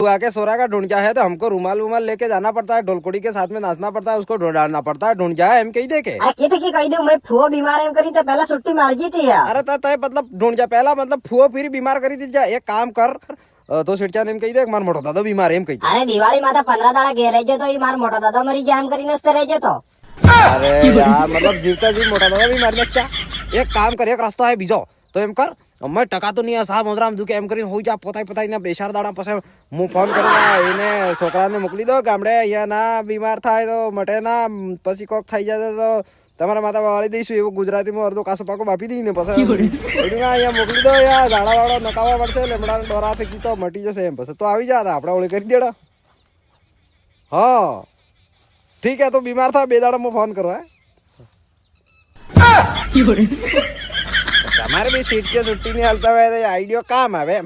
आके सो रहा का ढूंढ क्या है तो हमको रुमाल वुमाल लेके जाना पड़ता है, ढोलकुड़ी के साथ में नाचना पड़ता है, उसको ढूंढना पड़ता है। ढूंढ क्या है हम कही देखे कही दू मैं फुओ बीमार एम करी तो पहला छुट्टी मार गई थी यार। अरे तय मतलब ढूंढ जा पहला मतलब फुओ फिर बीमार करी थी जा। एक काम कर तो सिटचा ने कही दे मार मोटो दादा बीमार एम कही। अरे दिवाળી માં તો 15 દાડા ઘેર રહેજો તો ઈ માર મોટો દાદો મરી જાય એમ કરીને જ રહેજો તો। अरे यार मतलब जीवता जीव मोटा दादा बीमार ने क्या। एक काम कर, एक रास्ता है बीजो तो एम कर मैं टका तो नहीं है साहब मोजराम दुखे एम करीने हो जा પોતાય ને બેસાર દાડા પછી હું ફોન કरूंगा એને છોકરાને મોકલી દો ગામડે અહીંયા ના બીમાર થાય તો મટે ના પછી કોક થઈ જાય તો તમારા માતા વાળી દઈશું એવું ગુજરાતીમાં અડધો કાસો પાકો બાપી દઈને પછી અહીંયા મોકલી દો યા ઝાડા વાળો નકાવા પડશે લેમડા ડોરા થઈ ગઈ તો મટી જશે એમ પછી તો આવી જા આપણે ઓળી કરી દેડા। हाँ ठीक है तो बीमार था बेदाड़ा में फोन करो है। हमारे भी सीट के छुट्टी नहीं हलता हुआ आइडियो काम है।